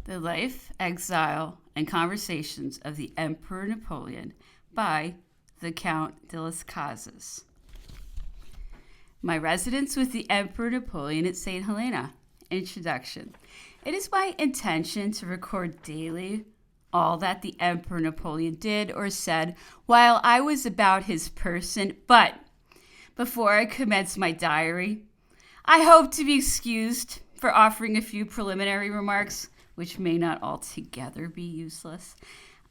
The Life, Exile, and Conversations of the Emperor Napoleon by the Count de las Casas. My residence with the Emperor Napoleon at St. Helena. Introduction. It is my intention to record daily all that the Emperor Napoleon did or said while I was about his person, but before I commence my diary, I hope to be excused for offering a few preliminary remarks, which may not altogether be useless.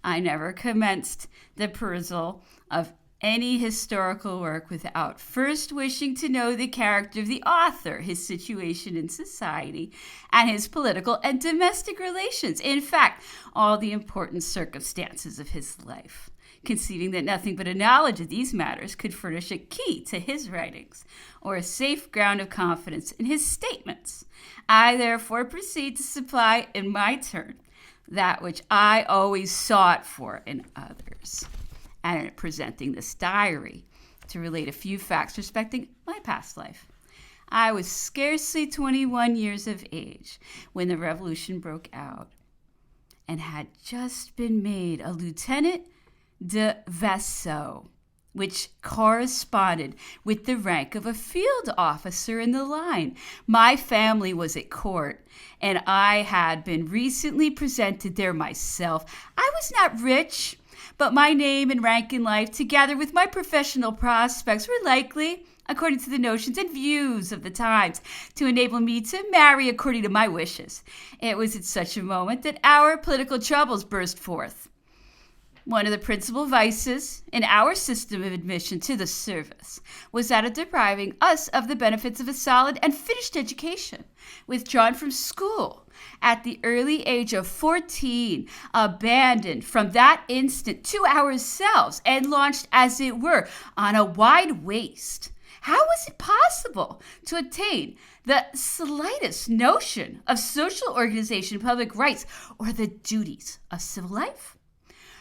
I never commenced the perusal of any historical work without first wishing to know the character of the author, his situation in society, and his political and domestic relations. In fact, all the important circumstances of his life, conceiving that nothing but a knowledge of these matters could furnish a key to his writings or a safe ground of confidence in his statements. I therefore proceed to supply in my turn that which I always sought for in others, and presenting this diary to relate a few facts respecting my past life. I was scarcely 21 years of age when the revolution broke out and had just been made a lieutenant de vaisseau, which corresponded with the rank of a field officer in the line. My family was at court, and I had been recently presented there myself. I was not rich, but my name and rank in life, together with my professional prospects, were likely, according to the notions and views of the times, to enable me to marry according to my wishes. It was at such a moment that our political troubles burst forth. One of the principal vices in our system of admission to the service was that of depriving us of the benefits of a solid and finished education. Withdrawn from school at the early age of 14, abandoned from that instant to ourselves, and launched, as it were, on a wide waste. How was it possible to attain the slightest notion of social organization, public rights, or the duties of civil life?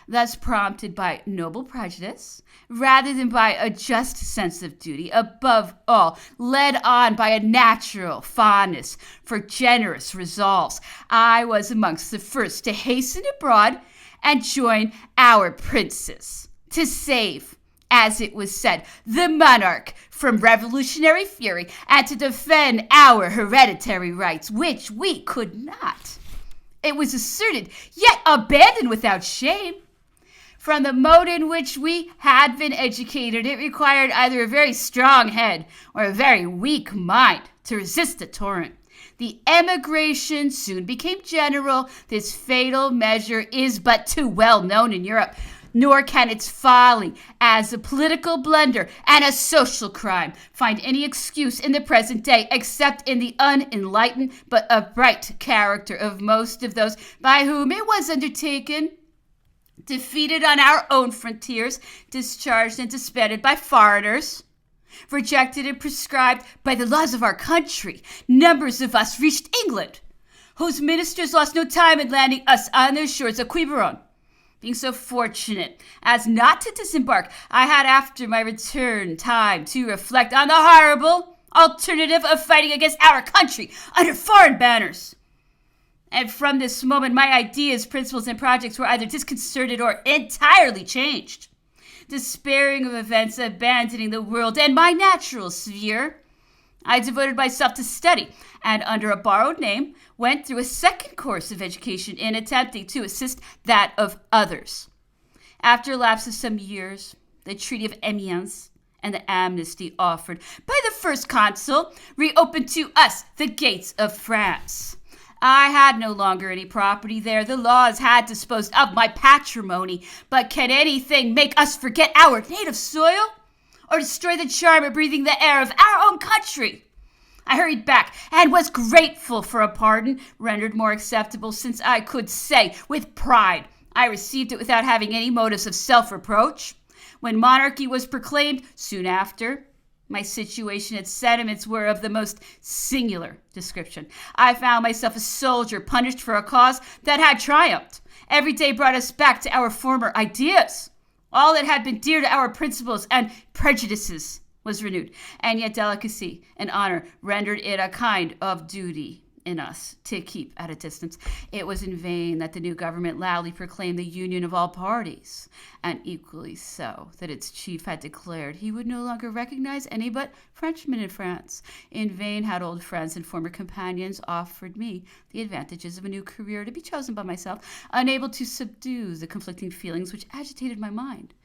Thus prompted by noble prejudice, rather than by a just sense of duty, above all, led on by a natural fondness for generous resolves, I was amongst the first to hasten abroad and join our princes, to save, as it was said, the monarch from revolutionary fury, and to defend our hereditary rights, which we could not. It was asserted, yet abandoned without shame. From the mode in which we had been educated, it required either a very strong head or a very weak mind to resist the torrent. The emigration soon became general. This fatal measure is but too well known in Europe, nor can its folly as a political blunder and a social crime find any excuse in the present day, except in the unenlightened but upright character of most of those by whom it was undertaken. Defeated on our own frontiers, discharged and disbanded by foreigners, rejected and proscribed by the laws of our country, numbers of us reached England, whose ministers lost no time in landing us on their shores of Quiberon. Being so fortunate as not to disembark, I had after my return time to reflect on the horrible alternative of fighting against our country under foreign banners. And from this moment, my ideas, principles, and projects were either disconcerted or entirely changed. Despairing of events, abandoning the world and my natural sphere, I devoted myself to study, and under a borrowed name, went through a second course of education in attempting to assist that of others. After a lapse of some years, the Treaty of Amiens and the amnesty offered by the first consul reopened to us the gates of France. I had no longer any property there. The laws had disposed of my patrimony. But can anything make us forget our native soil or destroy the charm of breathing the air of our own country? I hurried back and was grateful for a pardon, rendered more acceptable since I could say with pride I received it without having any motives of self-reproach. When monarchy was proclaimed soon after, my situation and sentiments were of the most singular description. I found myself a soldier punished for a cause that had triumphed. Every day brought us back to our former ideas. All that had been dear to our principles and prejudices was renewed, and yet delicacy and honor rendered it a kind of duty. in us to keep at a distance. It was in vain that the new government loudly proclaimed the union of all parties, and equally so that its chief had declared he would no longer recognize any but Frenchmen in France. In vain had old friends and former companions offered me the advantages of a new career to be chosen by myself, unable to subdue the conflicting feelings which agitated my mind.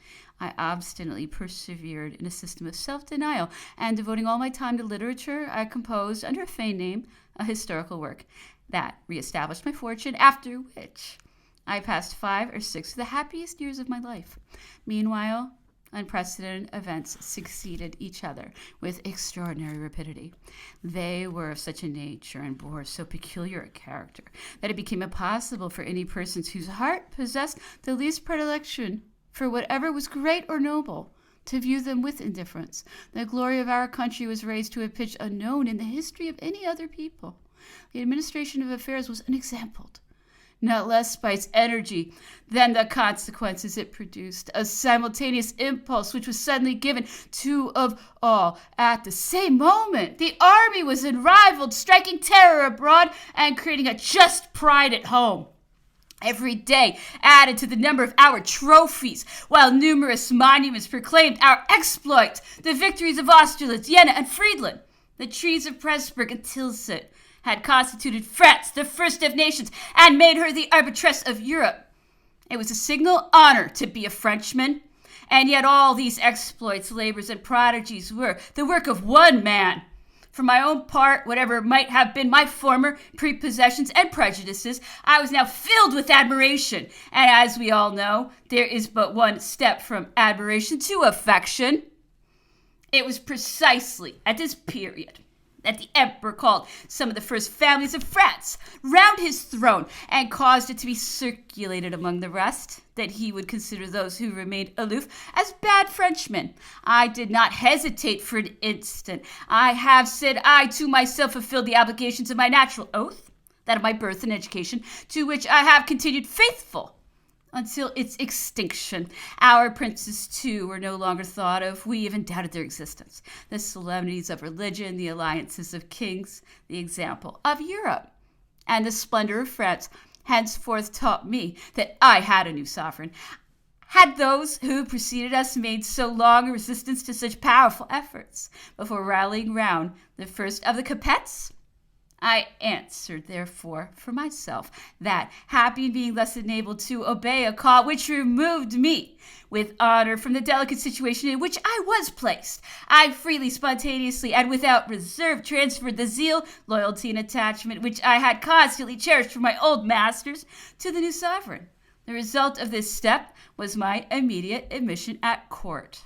I obstinately persevered in a system of self-denial, and devoting all my time to literature, I composed, under a feigned name, a historical work that reestablished my fortune, after which I passed 5 or 6 of the happiest years of my life. Meanwhile, unprecedented events succeeded each other with extraordinary rapidity. They were of such a nature and bore so peculiar a character that it became impossible for any persons whose heart possessed the least predilection for whatever was great or noble to view them with indifference. The glory of our country was raised to a pitch unknown in the history of any other people. The administration of affairs was unexampled, not less by its energy than the consequences it produced. A simultaneous impulse which was suddenly given to of all at the same moment. The army was unrivaled, striking terror abroad and creating a just pride at home. Every day added to the number of our trophies, while numerous monuments proclaimed our exploits, the victories of Austerlitz, Jena, and Friedland. The treaties of Pressburg and Tilsit had constituted France the first of nations and made her the arbitress of Europe. It was a signal honor to be a Frenchman, and yet all these exploits, labors, and prodigies were the work of one man. For my own part, whatever might have been my former prepossessions and prejudices, I was now filled with admiration. And as we all know, there is but one step from admiration to affection. It was precisely at this period that the emperor called some of the first families of France round his throne and caused it to be circulated among the rest that he would consider those who remained aloof as bad Frenchmen. I did not hesitate for an instant. I have, said I to myself, fulfilled the obligations of my natural oath, that of my birth and education, to which I have continued faithful until its extinction. Our princes, too, were no longer thought of. We even doubted their existence. The solemnities of religion, the alliances of kings, the example of Europe, and the splendor of France henceforth taught me that I had a new sovereign. Had those who preceded us made so long a resistance to such powerful efforts before rallying round the first of the Capettes? I answered, therefore, for myself, that, happy in being thus enabled to obey a call which removed me with honor from the delicate situation in which I was placed, I freely, spontaneously, and without reserve transferred the zeal, loyalty, and attachment which I had constantly cherished for my old masters to the new sovereign. The result of this step was my immediate admission at court.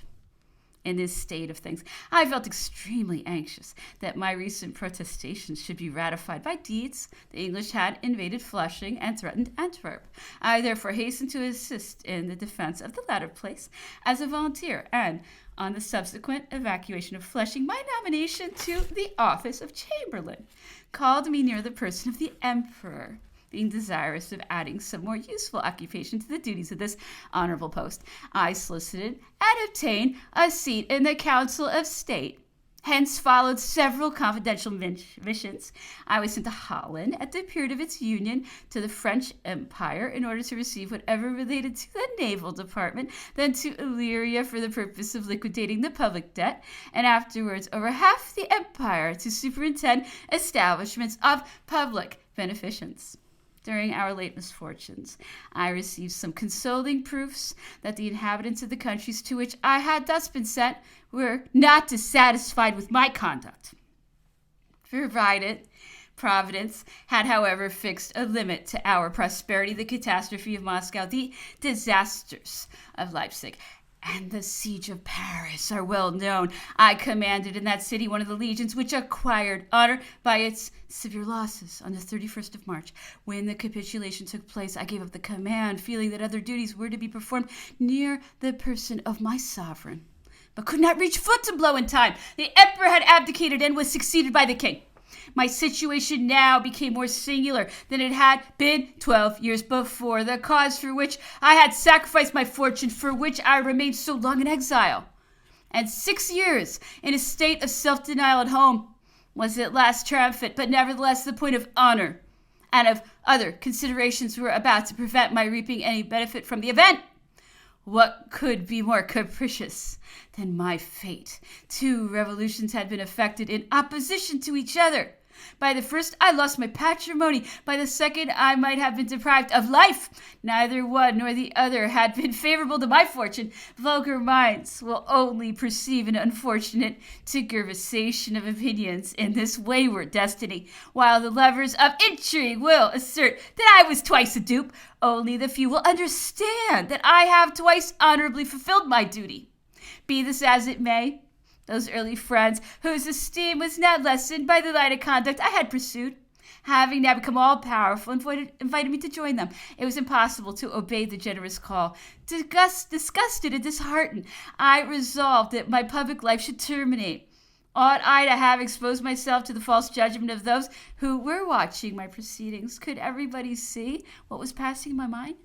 In this state of things, I felt extremely anxious that my recent protestations should be ratified by deeds. The English had invaded Flushing and threatened Antwerp. I therefore hastened to assist in the defense of the latter place as a volunteer, and on the subsequent evacuation of Flushing, my nomination to the office of Chamberlain called me near the person of the Emperor. Being desirous of adding some more useful occupation to the duties of this honorable post, I solicited and obtained a seat in the Council of State. Hence followed several confidential missions. I was sent to Holland at the period of its union to the French Empire in order to receive whatever related to the naval department, then to Illyria for the purpose of liquidating the public debt, and afterwards over half the empire to superintend establishments of public beneficence. During our late misfortunes, I received some consoling proofs that the inhabitants of the countries to which I had thus been sent were not dissatisfied with my conduct. Provided Providence had, however, fixed a limit to our prosperity, the catastrophe of Moscow, the disasters of Leipzig, and the siege of Paris are well known. I commanded in that city one of the legions which acquired honor by its severe losses on the 31st of March. When the capitulation took place, I gave up the command, feeling that other duties were to be performed near the person of my sovereign, but could not reach Fontainebleau in time. The emperor had abdicated and was succeeded by the king. My situation now became more singular than it had been 12 years before. The cause for which I had sacrificed my fortune, for which I remained so long in exile, and 6 years in a state of self-denial at home, was at last triumphant, but nevertheless the point of honor and of other considerations were about to prevent my reaping any benefit from the event. What could be more capricious than my fate? 2 revolutions had been effected in opposition to each other. By the first, I lost my patrimony. By the second, I might have been deprived of life. Neither one nor the other had been favorable to my fortune. Vulgar minds will only perceive an unfortunate tergiversation of opinions in this wayward destiny, while the lovers of intrigue will assert that I was twice a dupe. Only the few will understand that I have twice honorably fulfilled my duty. Be this as it may, those early friends, whose esteem was not lessened by the line of conduct I had pursued, having now become all-powerful, invited me to join them. It was impossible to obey the generous call. Disgusted and disheartened, I resolved that my public life should terminate. Ought I to have exposed myself to the false judgment of those who were watching my proceedings? Could everybody see what was passing in my mind?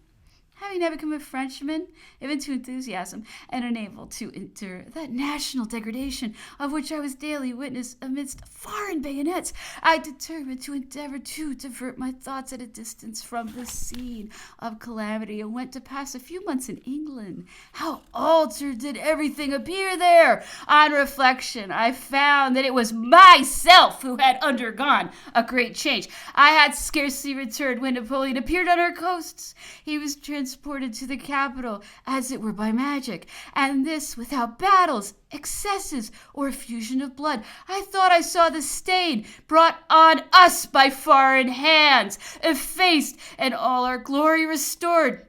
Having now become a Frenchman, even to enthusiasm, and unable to endure that national degradation of which I was daily witness amidst foreign bayonets, I determined to endeavor to divert my thoughts at a distance from the scene of calamity, and went to pass a few months in England. How altered did everything appear there! On reflection, I found that it was myself who had undergone a great change. I had scarcely returned when Napoleon appeared on our coasts. He was transported to the capital as it were by magic, and this without battles, excesses, or effusion of blood. I thought I saw the stain brought on us by foreign hands effaced, and all our glory restored.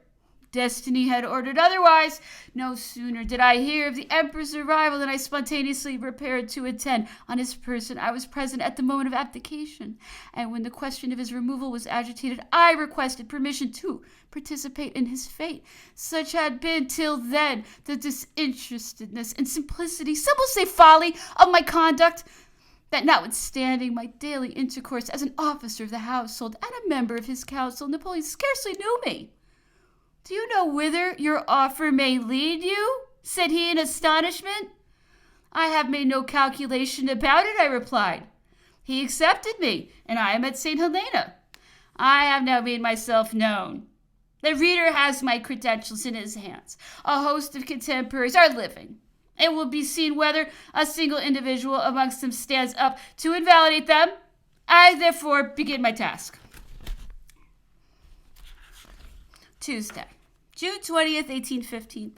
Destiny had ordered otherwise. No sooner did I hear of the emperor's arrival than I spontaneously prepared to attend on his person. I was present at the moment of abdication, and when the question of his removal was agitated, I requested permission to participate in his fate. Such had been till then the disinterestedness and simplicity, some will say folly, of my conduct, that notwithstanding my daily intercourse as an officer of the household and a member of his council, Napoleon scarcely knew me. "Do you know whither your offer may lead you?" said he in astonishment. "I have made no calculation about it," I replied. "He accepted me, and I am at St. Helena. I have now made myself known. The reader has my credentials in his hands. A host of contemporaries are living. It will be seen whether a single individual amongst them stands up to invalidate them. I therefore begin my task." Tuesday, June 20th, 1815.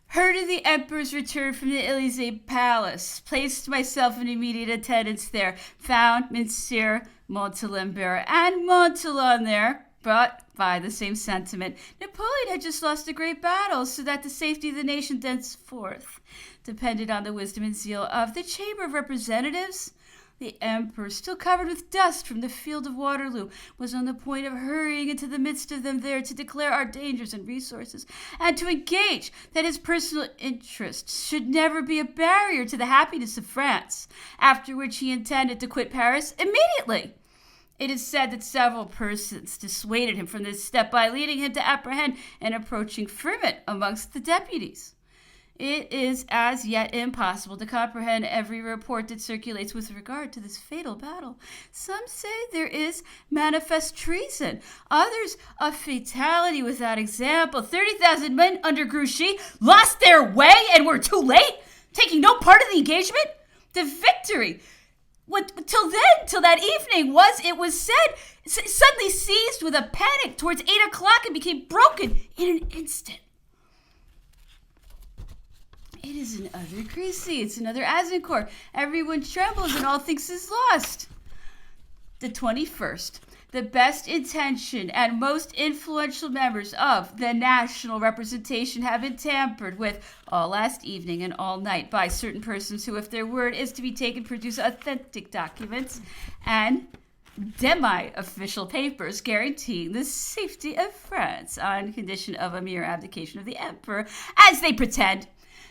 Heard of the Emperor's return from the Élysée Palace. Placed myself in immediate attendance there. Found Monsieur Montalembert and Montholon there, brought by the same sentiment. Napoleon had just lost a great battle, so that the safety of the nation thenceforth depended on the wisdom and zeal of the Chamber of Representatives. The Emperor, still covered with dust from the field of Waterloo, was on the point of hurrying into the midst of them there to declare our dangers and resources, and to engage that his personal interests should never be a barrier to the happiness of France, after which he intended to quit Paris immediately. It is said that several persons dissuaded him from this step by leading him to apprehend an approaching ferment amongst the deputies. It is as yet impossible to comprehend every report that circulates with regard to this fatal battle. Some say there is manifest treason, others a fatality without example. 30,000 men under Grouchy lost their way and were too late, taking no part in the engagement. The victory, till that evening, it was said, suddenly seized with a panic towards 8 o'clock and became broken in an instant. It is another Crecy, it's another Azincourt. Everyone trembles and all thinks is lost. The 21st, the best intentioned and most influential members of the national representation have been tampered with all last evening and all night by certain persons who, if their word is to be taken, produce authentic documents and demi-official papers guaranteeing the safety of France on condition of a mere abdication of the emperor, as they pretend.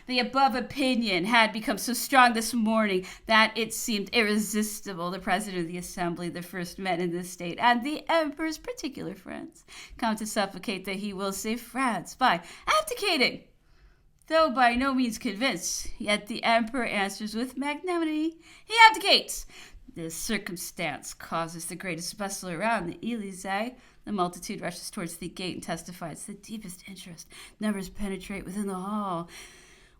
The above opinion had become so strong this morning that it seemed irresistible. The President of the Assembly, the first men in this state, and the Emperor's particular friends come to supplicate that he will save France by abdicating. Though by no means convinced, yet the emperor answers with magnanimity. He abdicates. This circumstance causes the greatest bustle around the Elysee. The multitude rushes towards the gate and testifies the deepest interest. Numbers penetrate within the hall,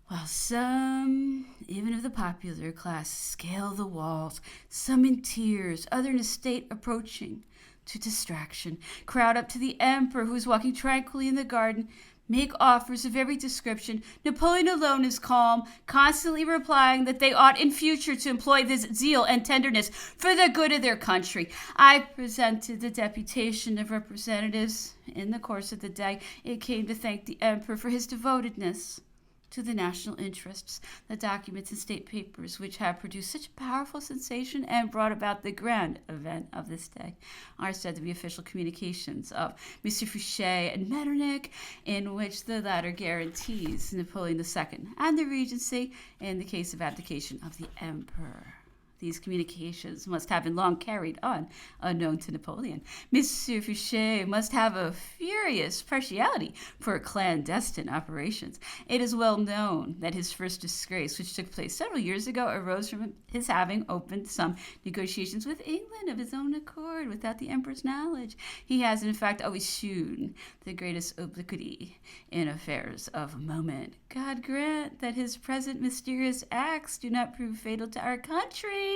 while some, even of the popular class, scale the walls, some in tears, other in a state approaching to distraction, crowd up to the emperor, who is walking tranquilly in the garden, make offers of every description. Napoleon alone is calm, constantly replying that they ought in future to employ this zeal and tenderness for the good of their country. I presented the deputation of representatives. In the course of the day, it came to thank the emperor for his devotedness to the national interests. The documents and state papers which have produced such a powerful sensation and brought about the grand event of this day are said to be official communications of M. Fouché and Metternich, in which the latter guarantees Napoleon II and the regency in the case of abdication of the emperor. These communications must have been long carried on, unknown to Napoleon. Monsieur Fouché must have a furious partiality for clandestine operations. It is well known that his first disgrace, which took place several years ago, arose from his having opened some negotiations with England of his own accord, without the emperor's knowledge. He has, in fact, always shewn the greatest obliquity in affairs of moment. God grant that his present mysterious acts do not prove fatal to our country.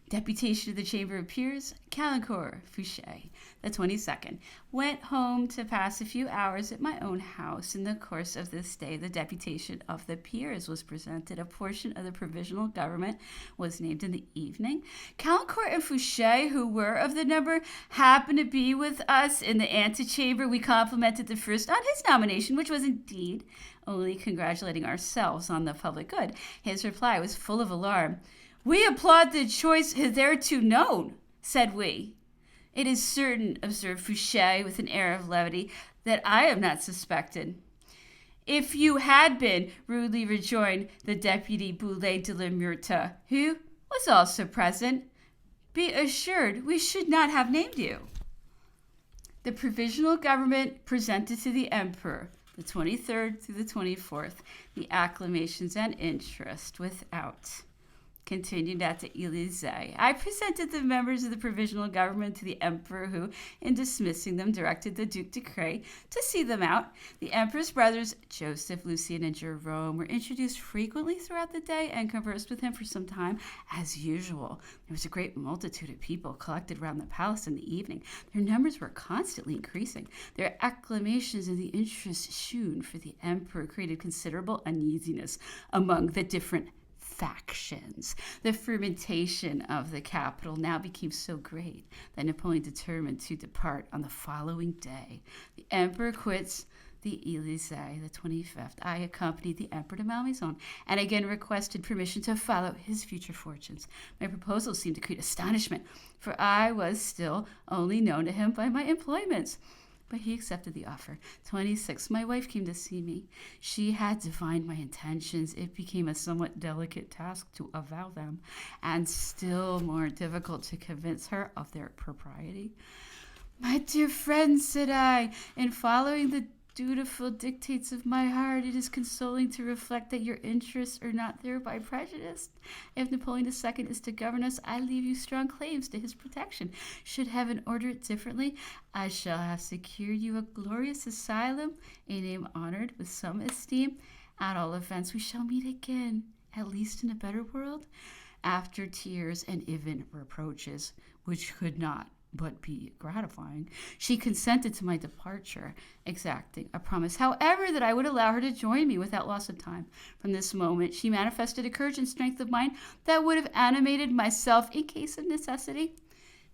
Deputation of the Chamber of Peers, Caulaincourt, Fouché, the 22nd, went home to pass a few hours at my own house. In the course of this day, the deputation of the Peers was presented. A portion of the provisional government was named in the evening. Caulaincourt and Fouché, who were of the number, happened to be with us in the antechamber. We complimented the first on his nomination, which was indeed only congratulating ourselves on the public good. His reply was full of alarm. "We applaud the choice hitherto known," said we. "It is certain," observed Fouché with an air of levity, "that I am not suspected." "If you had been," rudely rejoined the deputy Boulet de la Meurthe, who was also present, "be assured we should not have named you." The provisional government presented to the emperor, the 23rd through the 24th, the acclamations and interest without continued at the Elysee. I presented the members of the provisional government to the emperor, who, in dismissing them, directed the Duc de Craye to see them out. The emperor's brothers, Joseph, Lucien, and Jerome, were introduced frequently throughout the day and conversed with him for some time. As usual, there was a great multitude of people collected round the palace in the evening. Their numbers were constantly increasing. Their acclamations and the interest shewn for the emperor created considerable uneasiness among the different factions. The fermentation of the capital now became so great that Napoleon determined to depart on the following day. The emperor quits the Elysee, the 25th. I accompanied the emperor to Malmaison and again requested permission to follow his future fortunes. My proposal seemed to create astonishment, for I was still only known to him by my employments. But he accepted the offer. 26. My wife came to see me. She had divined my intentions. It became a somewhat delicate task to avow them, and still more difficult to convince her of their propriety. "My dear friend," said I, "in following the dutiful dictates of my heart, it is consoling to reflect that your interests are not thereby prejudiced. If Napoleon II is to govern us, I leave you strong claims to his protection. Should heaven order it differently, I shall have secured you a glorious asylum, a name honored with some esteem. At all events, we shall meet again, at least in a better world." After tears and even reproaches, which could not but be gratifying, she consented to my departure, exacting a promise, however, that I would allow her to join me without loss of time. From this moment, she manifested a courage and strength of mind that would have animated myself in case of necessity.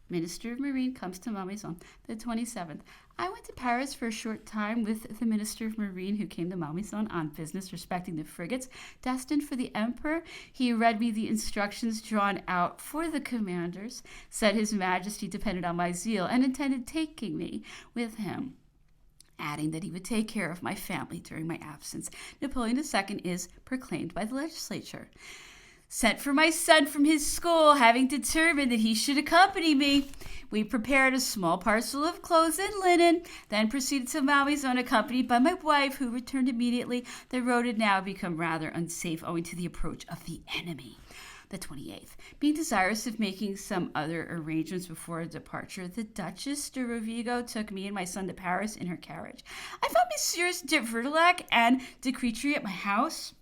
Minister of Marine comes to Malmaison, the 27th. I went to Paris for a short time with the Minister of Marine, who came to Malmaison on business respecting the frigates destined for the emperor. He read me the instructions drawn out for the commanders, said His Majesty depended on my zeal and intended taking me with him, adding that he would take care of my family during my absence. Napoleon II is proclaimed by the legislature. sent for my son from his school, having determined that he should accompany me. We prepared a small parcel of clothes and linen, then proceeded to Malmaison, accompanied by my wife, who returned immediately. The road had now become rather unsafe owing to the approach of the enemy. The 28th. Being desirous of making some other arrangements before departure, the Duchess de Rovigo took me and my son to Paris in her carriage. I found Messieurs de Vertelac and de Cretry at my house.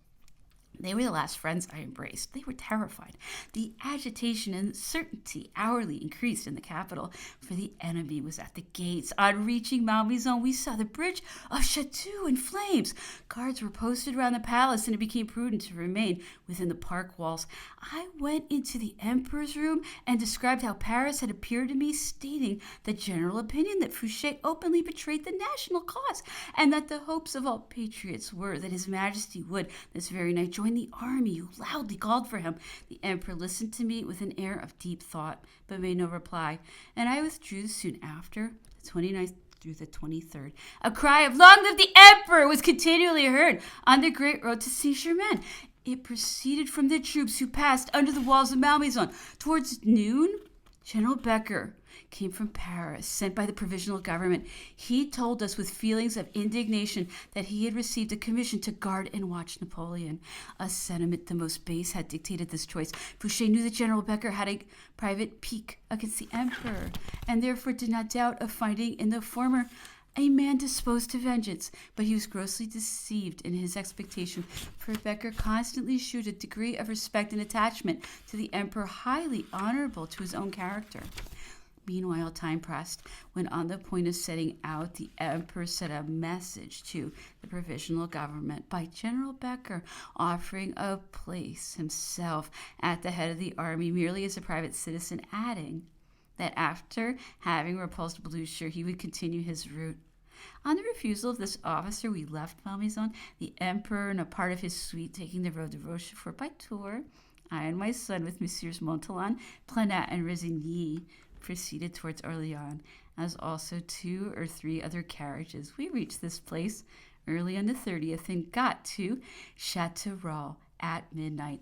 They were the last friends I embraced. They were terrified. The agitation and uncertainty hourly increased in the capital, for the enemy was at the gates. On reaching Malmaison, we saw the bridge of Chateau in flames. Guards were posted around the palace, and it became prudent to remain within the park walls. I went into the Emperor's room and described how Paris had appeared to me, stating the general opinion that Fouché openly betrayed the national cause, and that the hopes of all patriots were that His Majesty would this very night join the army who loudly called for him. The Emperor listened to me with an air of deep thought, but made no reply, and I withdrew soon after, the 29th through the 23rd. A cry of "Long live the Emperor!" was continually heard on the great road to Saint-Germain. It proceeded from the troops who passed under the walls of Malmaison. Towards noon, General Becker came from Paris, sent by the provisional government. He told us with feelings of indignation that he had received a commission to guard and watch Napoleon. A sentiment the most base had dictated this choice. Fouché knew that General Becker had a private pique against the Emperor, and therefore did not doubt of finding in the former a man disposed to vengeance, but he was grossly deceived in his expectation, for Becker constantly showed a degree of respect and attachment to the Emperor highly honorable to his own character. Meanwhile, time pressed. When on the point of setting out, the Emperor sent a message to the provisional government by General Becker, offering a place himself at the head of the army merely as a private citizen, adding that after having repulsed Blucher, he would continue his route. On the refusal of this officer, we left Malmaison, the Emperor and a part of his suite taking the road to Rochefort by Tours. I and my son, with Messieurs Montholon, Planat, and Résigny, proceeded towards Orléans, as also 2 or 3 other carriages. We reached this place early on the 30th and got to Châteauroux at midnight.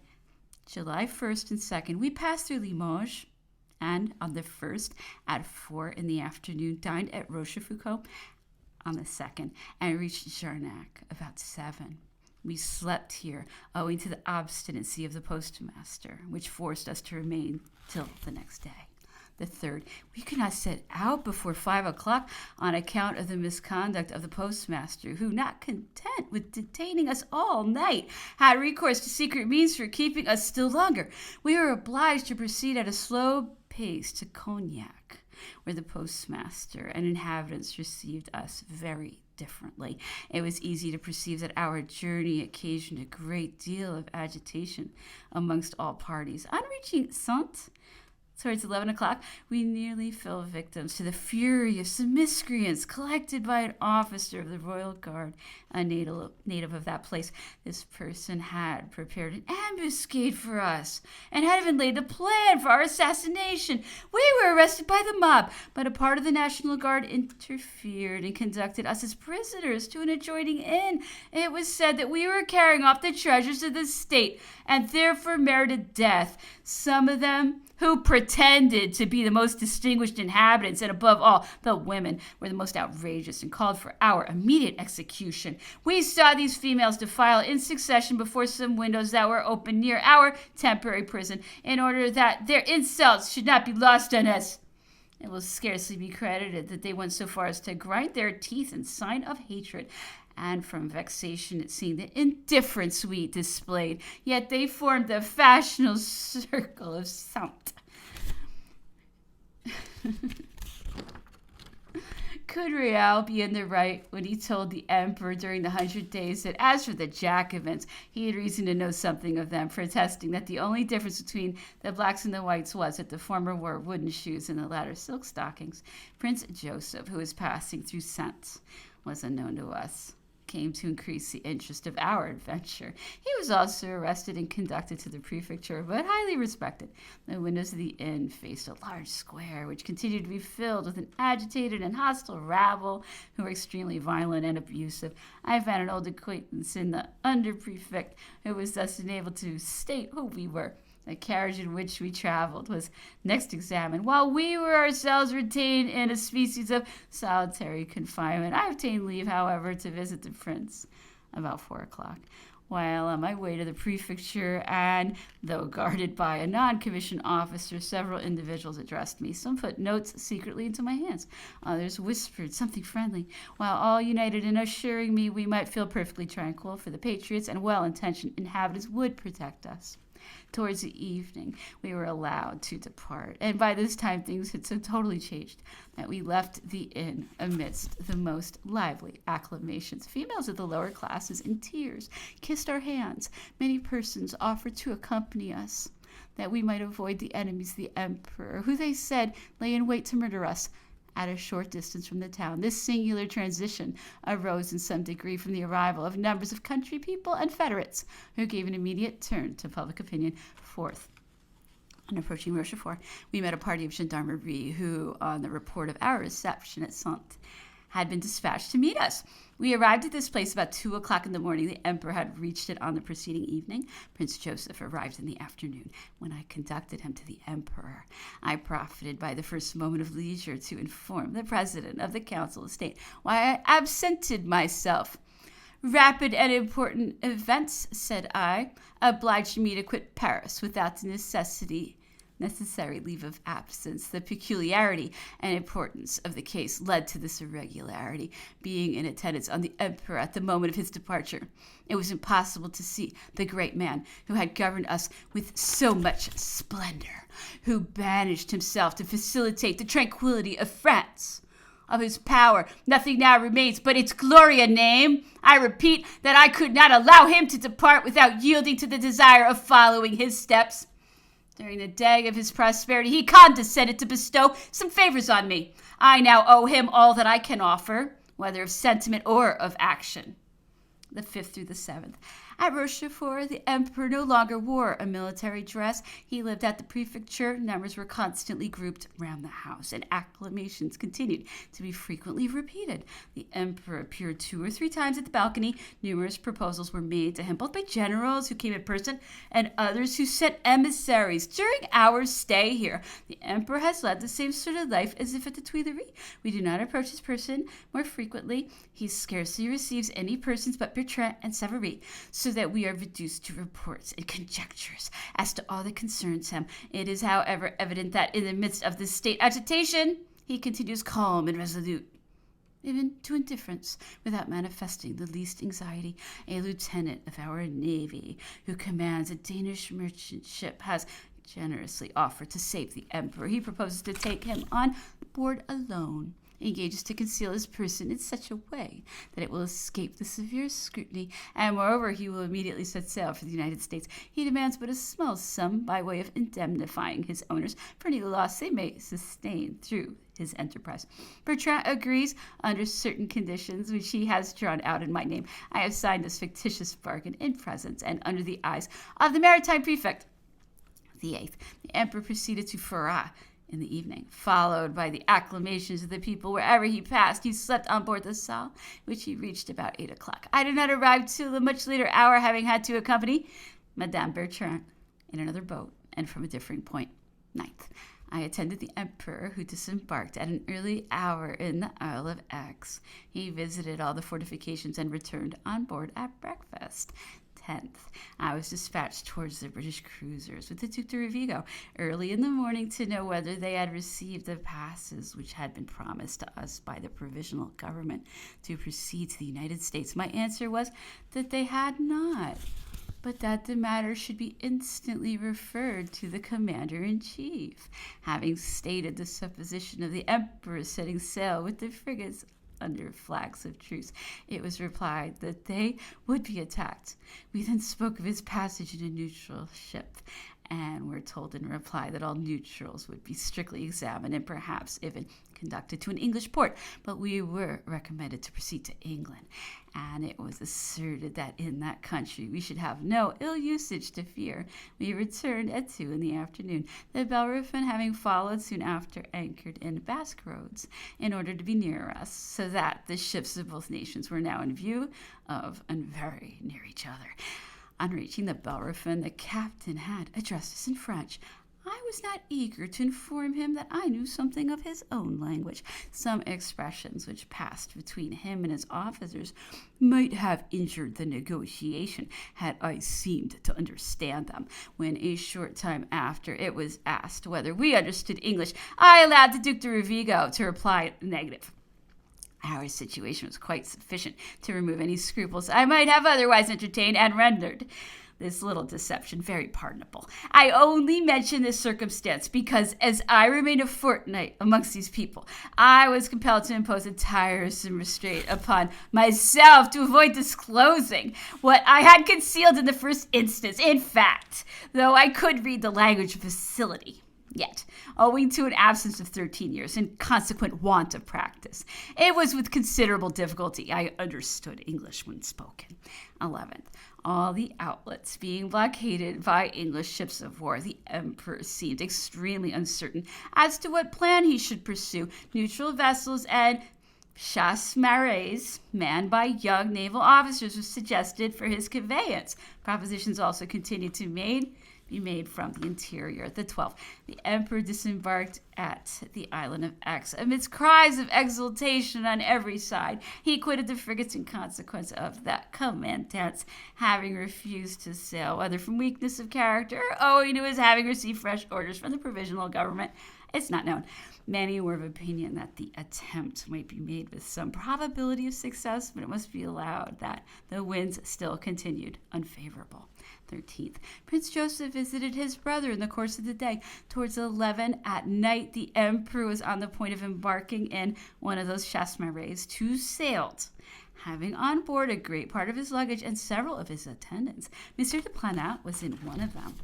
July 1st and 2nd, we passed through Limoges, and on the 1st, at 4 in the afternoon, dined at Rochefoucauld on the 2nd, and reached Jarnac about 7. We slept here, owing to the obstinacy of the postmaster, which forced us to remain till the next day. The 3rd, we could not set out before 5 o'clock on account of the misconduct of the postmaster, who, not content with detaining us all night, had recourse to secret means for keeping us still longer. We were obliged to proceed at a slow pace to Cognac, where the postmaster and inhabitants received us very differently. It was easy to perceive that our journey occasioned a great deal of agitation amongst all parties. On reaching Saintes, towards 11 o'clock, we nearly fell victims to the fury of some miscreants collected by an officer of the Royal Guard, a native of that place. This person had prepared an ambuscade for us and had even laid a plan for our assassination. We were arrested by the mob, but a part of the National Guard interfered and conducted us as prisoners to an adjoining inn. It was said that we were carrying off the treasures of the state and therefore merited death. Some of them, who pretended to be the most distinguished inhabitants, and above all, the women, were the most outrageous and called for our immediate execution. We saw these females defile in succession before some windows that were open near our temporary prison, in order that their insults should not be lost on us. It will scarcely be credited that they went so far as to grind their teeth in sign of hatred, and from vexation at seeing the indifference we displayed. Yet they formed the fashionable circle of Saintes. Could Real be in the right when he told the Emperor during the 100 Days that as for the Jacobins, he had reason to know something of them, protesting that the only difference between the blacks and the whites was that the former wore wooden shoes and the latter silk stockings? Prince Joseph, who was passing through Saintes, was unknown to us. came to increase the interest of our adventure. He was also arrested and conducted to the prefecture, but highly respected. The windows of the inn faced a large square, which continued to be filled with an agitated and hostile rabble who were extremely violent and abusive. I found an old acquaintance in the under-prefect, who was thus enabled to state who we were. The carriage in which we traveled was next examined, while we were ourselves retained in a species of solitary confinement. I obtained leave, however, to visit the prince about 4 o'clock. While on my way to the prefecture, and though guarded by a non-commissioned officer, several individuals addressed me. Some put notes secretly into my hands. Others whispered something friendly, while all united in assuring me we might feel perfectly tranquil, for the patriots and well-intentioned inhabitants would protect us. Towards the evening, we were allowed to depart, and by this time things had so totally changed that we left the inn amidst the most lively acclamations. Females of the lower classes, in tears, kissed our hands. Many persons offered to accompany us, that we might avoid the enemies of the emperor, who they said lay in wait to murder us at a short distance from the town. This singular transition arose in some degree from the arrival of numbers of country people and federates, who gave an immediate turn to public opinion. Fourth, on approaching Rochefort, we met a party of gendarmerie who, on the report of our reception at Saintes, had been dispatched to meet us. We arrived at this place about 2 o'clock in the morning. The emperor had reached it on the preceding evening. Prince Joseph arrived in the afternoon. When I conducted him to the emperor, I profited by the first moment of leisure to inform the president of the Council of State why I absented myself. Rapid and important events, said I, obliged me to quit Paris without the necessary leave of absence. The peculiarity and importance of the case led to this irregularity. Being in attendance on the emperor at the moment of his departure, it was impossible to see the great man who had governed us with so much splendor, who banished himself to facilitate the tranquility of France. Of his power, nothing now remains but its glory and name. I repeat that I could not allow him to depart without yielding to the desire of following his steps. During the day of his prosperity, he condescended to bestow some favors on me. I now owe him all that I can offer, whether of sentiment or of action. The 5th through the 7th. At Rochefort, the emperor no longer wore a military dress. He lived at the prefecture. Numbers were constantly grouped round the house, and acclamations continued to be frequently repeated. The emperor appeared 2 or 3 times at the balcony. Numerous proposals were made to him, both by generals who came in person and others who sent emissaries. During our stay here, the emperor has led the same sort of life as if at the Tuileries. We do not approach his person more frequently. He scarcely receives any persons but Bertrand and Savary, so that we are reduced to reports and conjectures as to all that concerns him. It is, however, evident that in the midst of this state agitation, he continues calm and resolute, even to indifference, without manifesting the least anxiety. A lieutenant of our navy, who commands a Danish merchant ship, has generously offered to save the emperor. He proposes to take him on board alone. He engages to conceal his person in such a way that it will escape the severe scrutiny, and moreover, he will immediately set sail for the United States. He demands but a small sum by way of indemnifying his owners for any loss they may sustain through his enterprise. Bertrand agrees under certain conditions, which he has drawn out in my name. I have signed this fictitious bargain in presence and under the eyes of the maritime prefect. The 8th, the emperor proceeded to Forat in the evening, followed by the acclamations of the people wherever he passed. He slept on board the Salle, which he reached about 8 o'clock. I did not arrive till a much later hour, having had to accompany Madame Bertrand in another boat and from a differing point. 9th, I attended the emperor, who disembarked at an early hour in the Isle of Aix. He visited all the fortifications and returned on board at breakfast. 10th, I was dispatched towards the British cruisers with the Duc de Rovigo early in the morning to know whether they had received the passes which had been promised to us by the provisional government to proceed to the United States. My answer was that they had not, but that the matter should be instantly referred to the commander-in-chief. Having stated the supposition of the emperor setting sail with the frigates under flags of truce, it was replied that they would be attacked. We then spoke of his passage in a neutral ship, and were told in reply that all neutrals would be strictly examined and perhaps even conducted to an English port, but we were recommended to proceed to England. and it was asserted that in that country we should have no ill usage to fear. We returned at 2 in the afternoon, the Bellerophon having followed soon after anchored in Basque Roads in order to be nearer us, so that the ships of both nations were now in view of and very near each other. On reaching the Bellerophon, the captain had addressed us in French. I was not eager to inform him that I knew something of his own language. Some expressions which passed between him and his officers might have injured the negotiation had I seemed to understand them. When a short time after it was asked whether we understood English, I allowed the Duc de Rovigo to reply negative. Our situation was quite sufficient to remove any scruples I might have otherwise entertained and rendered this little deception very pardonable. I only mention this circumstance because, as I remained a fortnight amongst these people, I was compelled to impose a tiresome restraint upon myself to avoid disclosing what I had concealed in the first instance. In fact, though I could read the language with facility, yet, owing to an absence of 13 years and consequent want of practice, it was with considerable difficulty I understood English when spoken. 11th, all the outlets being blockaded by English ships of war, the emperor seemed extremely uncertain as to what plan he should pursue. Neutral vessels and chasse-marées manned by young naval officers were suggested for his conveyance. Propositions also continued to be made from the interior. The 12th, the emperor disembarked at the island of Aix. Amidst cries of exultation on every side, he quitted the frigates in consequence of that commandant's having refused to sail, whether from weakness of character or owing to his having received fresh orders from the provisional government. It's not known. Many were of opinion that the attempt might be made with some probability of success, but it must be allowed that the winds still continued unfavorable. 13th, Prince Joseph visited his brother in the course of the day. Towards 11 at night, the emperor was on the point of embarking in one of those chasse-marées. 2 sailed, having on board a great part of his luggage and several of his attendants. Monsieur de Planat was in one of them.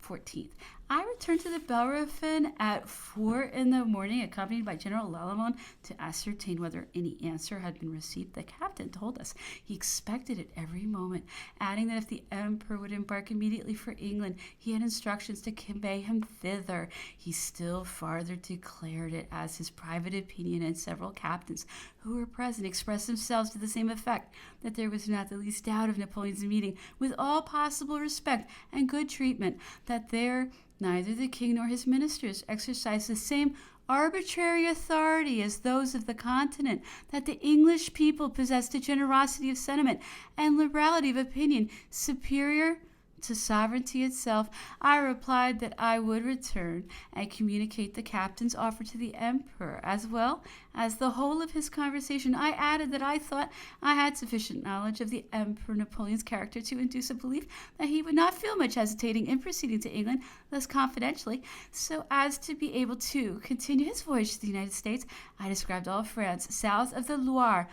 14th, I returned to the Bellerophon at 4 in the morning, accompanied by General Lalemant, to ascertain whether any answer had been received. The captain told us he expected it every moment, adding that if the emperor would embark immediately for England, he had instructions to convey him thither. He still farther declared it as his private opinion, and several captains who were present expressed themselves to the same effect, that there was not the least doubt of Napoleon's meeting with all possible respect and good treatment, that there neither the king nor his ministers exercised the same arbitrary authority as those of the continent, that the English people possessed a generosity of sentiment and liberality of opinion superior to sovereignty itself. I replied that I would return and communicate the captain's offer to the emperor, as well as the whole of his conversation. I added that I thought I had sufficient knowledge of the Emperor Napoleon's character to induce a belief that he would not feel much hesitating in proceeding to England thus confidentially, so as to be able to continue his voyage to the United States. I described all France south of the Loire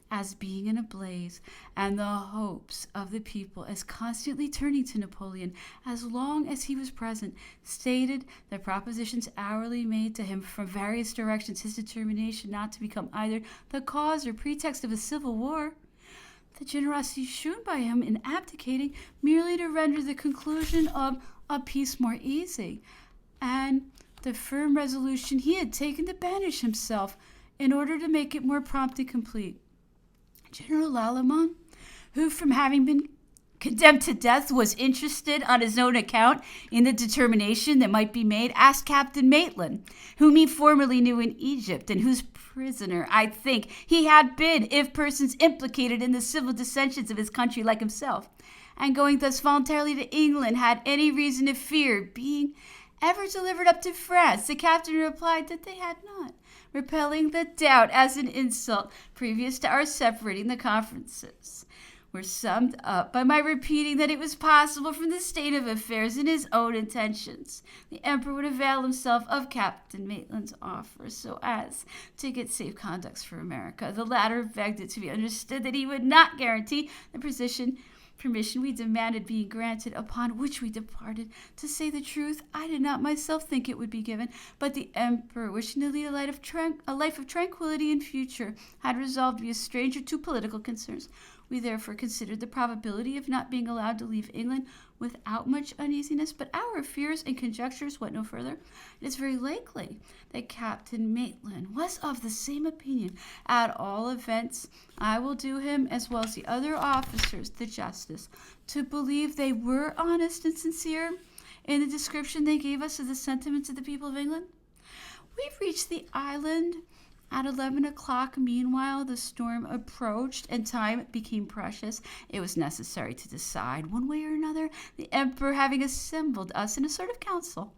as being in a blaze, and the hopes of the people as constantly turning to Napoleon as long as he was present, stated the propositions hourly made to him from various directions, his determination not to become either the cause or pretext of a civil war, the generosity shown by him in abdicating merely to render the conclusion of a peace more easy, and the firm resolution he had taken to banish himself in order to make it more prompt and complete. General Lalemant, who from having been condemned to death was interested on his own account in the determination that might be made, asked Captain Maitland, whom he formerly knew in Egypt, and whose prisoner, I think, he had been if persons implicated in the civil dissensions of his country like himself, and going thus voluntarily to England, had any reason to fear being ever delivered up to France. The captain replied that they had not, repelling the doubt as an insult previous to our separating. The conferences were summed up by my repeating that it was possible from the state of affairs and his own intentions the emperor would avail himself of Captain Maitland's offer so as to get safe conducts for America. The latter begged it to be understood that he would not guarantee the permission we demanded being granted, upon which we departed. To say the truth, I did not myself think it would be given, but the emperor, wishing to lead a life of tranquility in future, had resolved to be a stranger to political concerns. We therefore considered the probability of not being allowed to leave England without much uneasiness, but our fears and conjectures went no further. It is very likely that Captain Maitland was of the same opinion. At all events, I will do him, as well as the other officers, the justice to believe they were honest and sincere in the description they gave us of the sentiments of the people of England. We've reached the island at 11 o'clock. Meanwhile, the storm approached and time became precious. It was necessary to decide one way or another, the emperor having assembled us in a sort of council.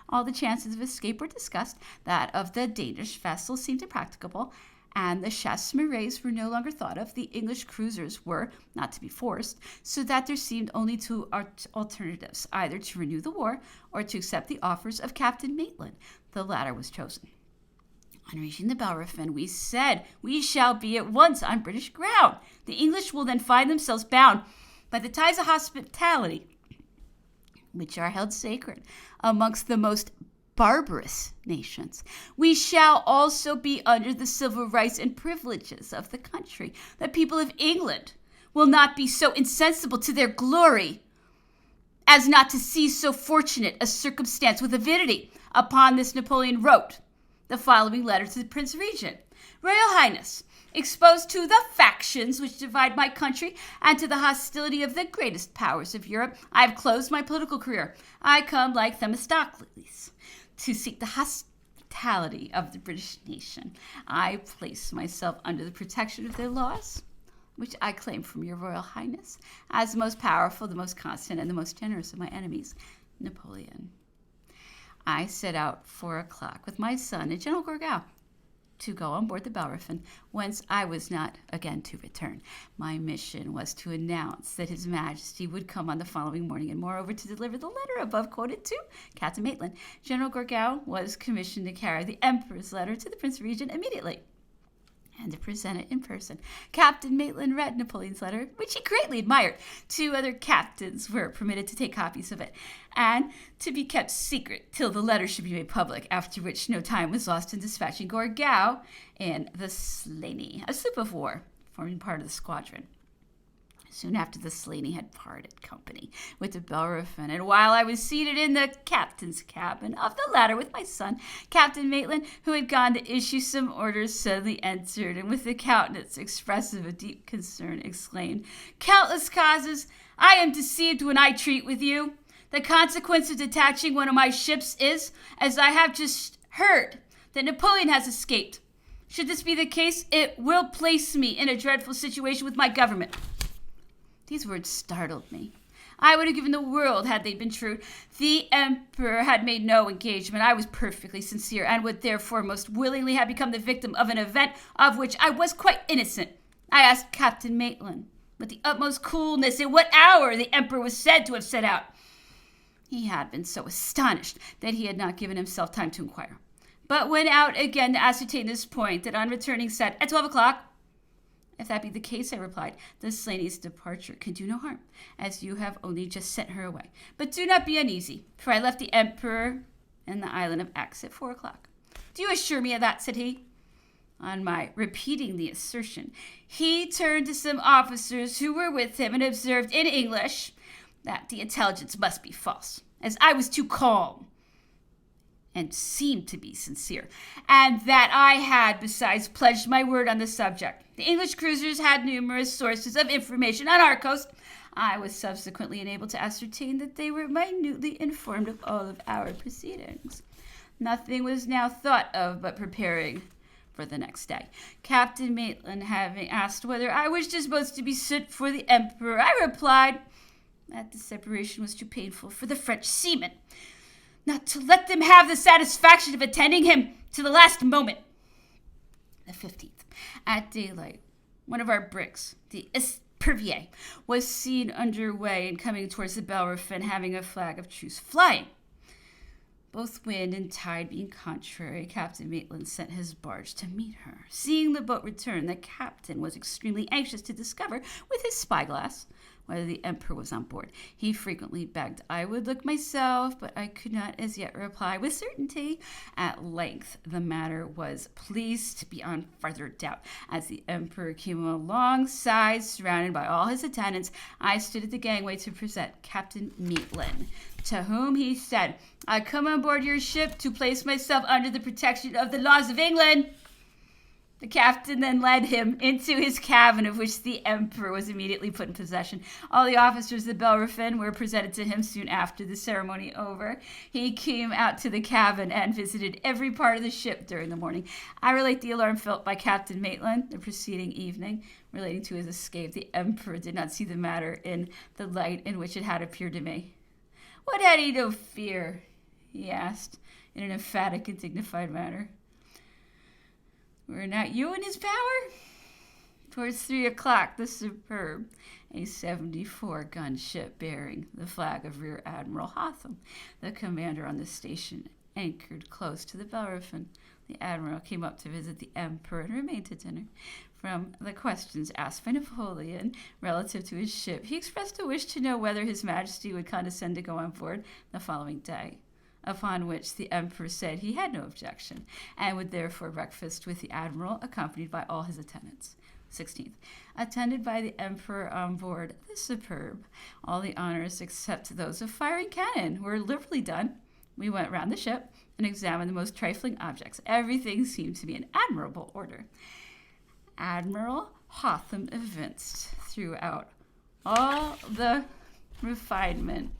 All the chances of escape were discussed. That of the Danish vessel seemed impracticable, and the chasse marées were no longer thought of. The English cruisers were not to be forced, so that there seemed only two alternatives, either to renew the war or to accept the offers of Captain Maitland. The latter was chosen. On reaching the Bellerophon, we said, "We shall be at once on British ground. The English will then find themselves bound by the ties of hospitality, which are held sacred amongst the most barbarous nations. We shall also be under the civil rights and privileges of the country. The people of England will not be so insensible to their glory as not to seize so fortunate a circumstance with avidity." Upon this, Napoleon wrote the following letter to the Prince Regent. "Royal Highness, exposed to the factions which divide my country and to the hostility of the greatest powers of Europe, I have closed my political career. I come like Themistocles to seek the hospitality of the British nation. I place myself under the protection of their laws, which I claim from your Royal Highness as the most powerful, the most constant, and the most generous of my enemies, Napoleon." I set out 4 o'clock with my son and General Gourgaud to go on board the Bellerophon, whence I was not again to return. My mission was to announce that His Majesty would come on the following morning, and moreover to deliver the letter above quoted to Captain Maitland. General Gourgaud was commissioned to carry the Emperor's letter to the Prince Regent immediately, and to present it in person. Captain Maitland read Napoleon's letter, which he greatly admired. 2 other captains were permitted to take copies of it, and to be kept secret till the letter should be made public, after which no time was lost in dispatching Gourgaud in the Slaney, a sloop of war forming part of the squadron. Soon after, the Slaney had parted company with the Bellerophon, and while I was seated in the captain's cabin of the latter with my son, Captain Maitland, who had gone to issue some orders, suddenly entered, and with a countenance expressive of deep concern, exclaimed, "Countless causes, I am deceived when I treat with you. The consequence of detaching one of my ships is, as I have just heard, that Napoleon has escaped. Should this be the case, it will place me in a dreadful situation with my government." These words startled me. I would have given the world had they been true. The Emperor had made no engagement. I was perfectly sincere, and would therefore most willingly have become the victim of an event of which I was quite innocent. I asked Captain Maitland with the utmost coolness at what hour the Emperor was said to have set out. He had been so astonished that he had not given himself time to inquire, but went out again to ascertain this point, that on returning said, "At 12 o'clock. "If that be the case," I replied, "the Slaney's departure can do no harm, as you have only just sent her away. But do not be uneasy, for I left the Emperor in the island of Aix at 4 o'clock. "Do you assure me of that?" said he. On my repeating the assertion, he turned to some officers who were with him and observed in English that the intelligence must be false, as I was too calm and seemed to be sincere, and that I had, besides, pledged my word on the subject. The English cruisers had numerous sources of information on our coast. I was subsequently enabled to ascertain that they were minutely informed of all of our proceedings. Nothing was now thought of but preparing for the next day. Captain Maitland having asked whether I wished his boats to be sent for the Emperor, I replied that the separation was too painful for the French seamen not to let them have the satisfaction of attending him to the last moment. The 15th, at daylight, one of our brigs, the Epervier, was seen under way and coming towards the Bellerophon, having a flag of truce flying. Both wind and tide being contrary, Captain Maitland sent his barge to meet her. Seeing the boat return, the captain was extremely anxious to discover, with his spyglass, whether the emperor was on board. He frequently begged I would look myself, but I could not as yet reply with certainty. At length, the matter was placed beyond further doubt. As the emperor came alongside, surrounded by all his attendants, I stood at the gangway to present Captain Maitland, to whom he said, I come on board your ship to place myself under the protection of the laws of England. The captain then led him into his cabin, of which the emperor was immediately put in possession. All the officers of the Bellerophon were presented to him soon after the ceremony over. He came out to the cabin and visited every part of the ship during the morning. I relate the alarm felt by Captain Maitland the preceding evening, relating to his escape. The emperor did not see the matter in the light in which it had appeared to me. What had he to fear? He asked, in an emphatic and dignified manner. Were not you in his power? Towards 3 o'clock, the Superb, a 74-gun ship bearing the flag of Rear Admiral Hotham, the commander on the station, anchored close to the Bellerophon. The admiral came up to visit the emperor and remained to dinner. From the questions asked by Napoleon relative to his ship, he expressed a wish to know whether His Majesty would condescend to go on board the following day, upon which the emperor said he had no objection, and would therefore breakfast with the admiral, accompanied by all his attendants. 16th. Attended by the emperor on board the Superb, all the honors except those of firing cannon were liberally done. We went round the ship and examined the most trifling objects. Everything seemed to be in admirable order. Admiral Hotham evinced throughout all the refinement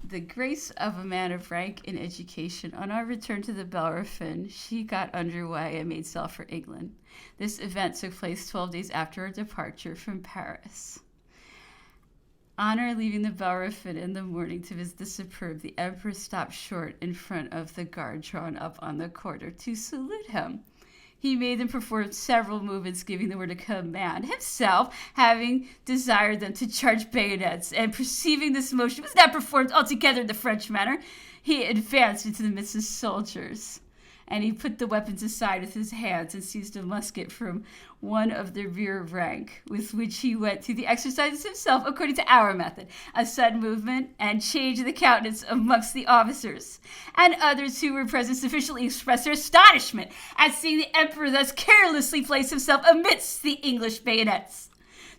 the grace of a man of rank and education. On our return to the Bellerophon, she got underway and made sail for England. This event took place 12 days after our departure from Paris. On our leaving the Bellerophon in the morning to visit the Superb, the emperor stopped short in front of the guard drawn up on the quarter to salute him. He made them perform several movements, giving the word of command, himself having desired them to charge bayonets, and perceiving this motion was not performed altogether in the French manner, he advanced into the midst of soldiers, and he put the weapons aside with his hands and seized a musket from one of the rear rank, with which he went through the exercises himself according to our method, a sudden movement and change of the countenance amongst the officers, and others who were present sufficiently expressed their astonishment at seeing the emperor thus carelessly place himself amidst the English bayonets,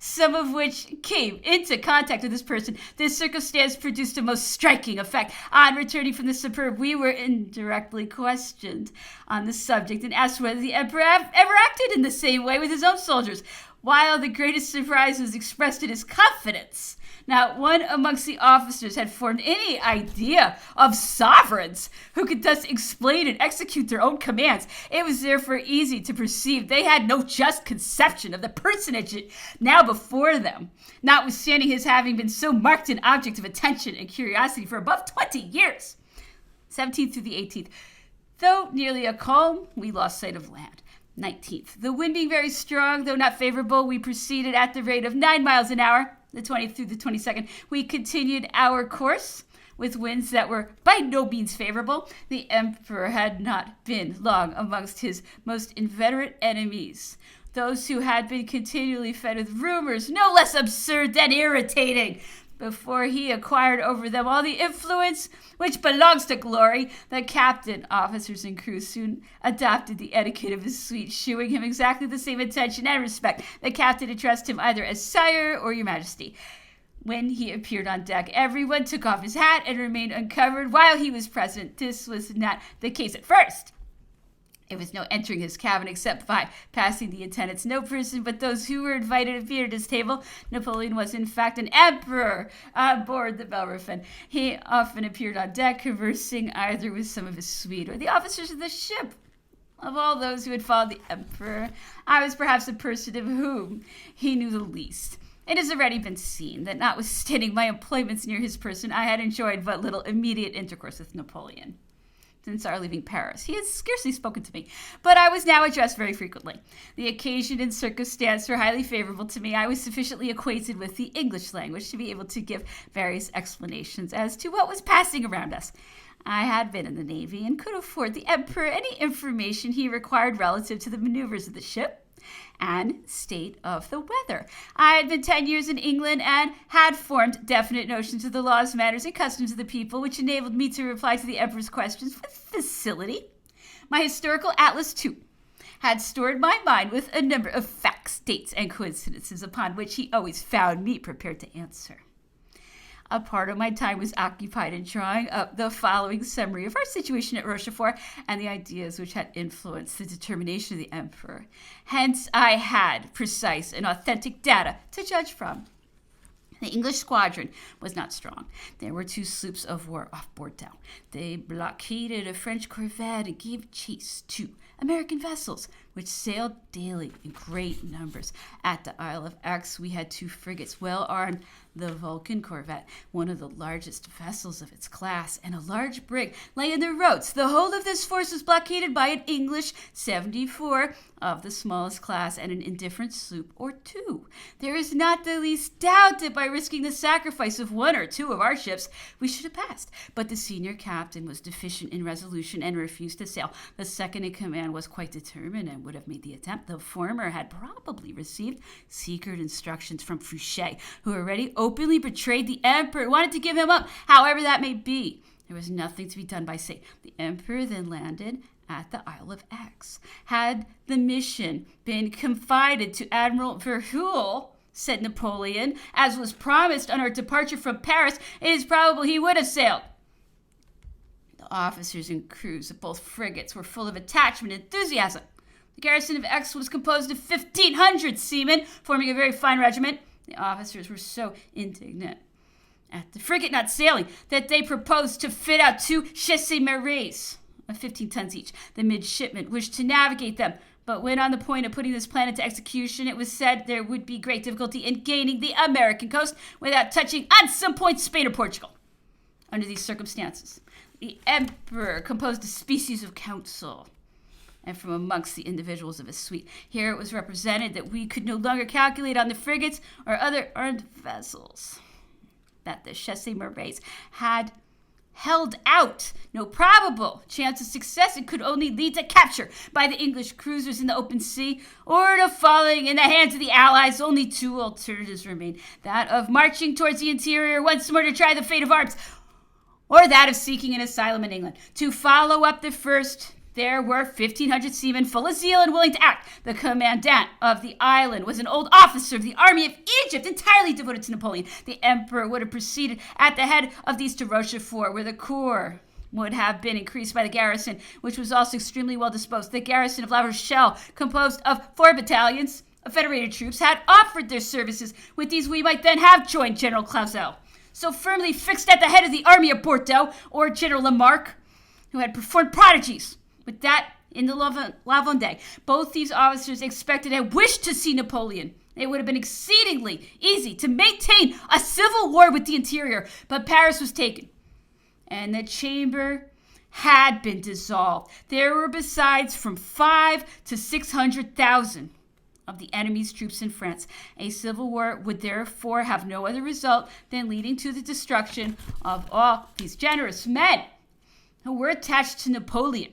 some of which came into contact with this person. This circumstance produced a most striking effect. On returning from the Superb, we were indirectly questioned on the subject and asked whether the emperor ever acted in the same way with his own soldiers, while the greatest surprise was expressed in his confidence. Not one amongst the officers had formed any idea of sovereigns who could thus explain and execute their own commands. It was therefore easy to perceive they had no just conception of the personage now before them, notwithstanding his having been so marked an object of attention and curiosity for above 20 years. 17th through the 18th. Though nearly a calm, we lost sight of land. 19th. The wind being very strong, though not favorable, we proceeded at the rate of 9 miles an hour. The 20th through the 22nd, we continued our course with winds that were by no means favorable. The emperor had not been long amongst his most inveterate enemies, those who had been continually fed with rumors no less absurd than irritating, before he acquired over them all the influence which belongs to glory. The captain, officers, and crew soon adopted the etiquette of his suite, shewing him exactly the same attention and respect. The captain addressed him either as sire or your majesty. When he appeared on deck, everyone took off his hat and remained uncovered while he was present. This was not the case at first. There was no entering his cabin except by passing the attendants. No person but those who were invited appeared at his table. Napoleon was, in fact, an emperor on board the Bellerophon. He often appeared on deck, conversing either with some of his suite or the officers of the ship. Of all those who had followed the emperor, I was perhaps the person of whom he knew the least. It has already been seen that, notwithstanding my employments near his person, I had enjoyed but little immediate intercourse with Napoleon. Since our leaving Paris, he had scarcely spoken to me, but I was now addressed very frequently. The occasion and circumstance were highly favorable to me. I was sufficiently acquainted with the English language to be able to give various explanations as to what was passing around us. I had been in the Navy and could afford the Emperor any information he required relative to the maneuvers of the ship and state of the weather. I had been 10 years in England and had formed definite notions of the laws, manners, and customs of the people, which enabled me to reply to the Emperor's questions with facility. My historical atlas, too, had stored my mind with a number of facts, dates, and coincidences upon which he always found me prepared to answer. A part of my time was occupied in drawing up the following summary of our situation at Rochefort and the ideas which had influenced the determination of the Emperor. Hence, I had precise and authentic data to judge from. The English squadron was not strong. There were 2 sloops of war off Bordeaux. They blockaded a French corvette and gave chase to American vessels, which sailed daily in great numbers. At the Isle of Aix, we had 2 frigates, well armed, the Vulcan corvette, one of the largest vessels of its class, and a large brig lay in the roads. The whole of this force was blockaded by an English 74 of the smallest class and an indifferent sloop or 2. There is not the least doubt that by risking the sacrifice of 1 or 2 of our ships, we should have passed. But the senior captain was deficient in resolution and refused to sail. The second in command was quite determined and would have made the attempt. The former had probably received secret instructions from Fouché, who already openly betrayed the Emperor and wanted to give him up. However that may be, there was nothing to be done by sea. The Emperor then landed at the Isle of Aix. Had the mission been confided to Admiral Verhuell, said Napoleon, as was promised on our departure from Paris, it is probable he would have sailed. The officers and crews of both frigates were full of attachment and enthusiasm. The garrison of Aix was composed of 1,500 seamen, forming a very fine regiment. The officers were so indignant at the frigate not sailing that they proposed to fit out 2 chasseurs of 15 tons each. The midshipmen wished to navigate them, but when on the point of putting this plan into execution, it was said there would be great difficulty in gaining the American coast without touching on some point Spain or Portugal. Under these circumstances, the Emperor composed a species of council, and from amongst the individuals of his suite, here it was represented that we could no longer calculate on the frigates or other armed vessels, that the chasseurs had held out no probable chance of success and could only lead to capture by the English cruisers in the open sea or to falling in the hands of the Allies. Only 2 alternatives remained, that of marching towards the interior once more to try the fate of arms, or that of seeking an asylum in England. To follow up the first, there were 1,500 seamen full of zeal and willing to act. The commandant of the island was an old officer of the army of Egypt, entirely devoted to Napoleon. The Emperor would have proceeded at the head of these to Rochefort, where the corps would have been increased by the garrison, which was also extremely well disposed. The garrison of La Rochelle, composed of 4 battalions of federated troops, had offered their services. With these, we might then have joined General Clausel, so firmly fixed at the head of the army of Bordeaux, or General Lamarck, who had performed prodigies with that in the La Vendée. Both these officers expected and wished to see Napoleon. It would have been exceedingly easy to maintain a civil war with the interior, but Paris was taken, and the chamber had been dissolved. There were besides from 500,000 to 600,000 of the enemy's troops in France. A civil war would therefore have no other result than leading to the destruction of all these generous men who were attached to Napoleon.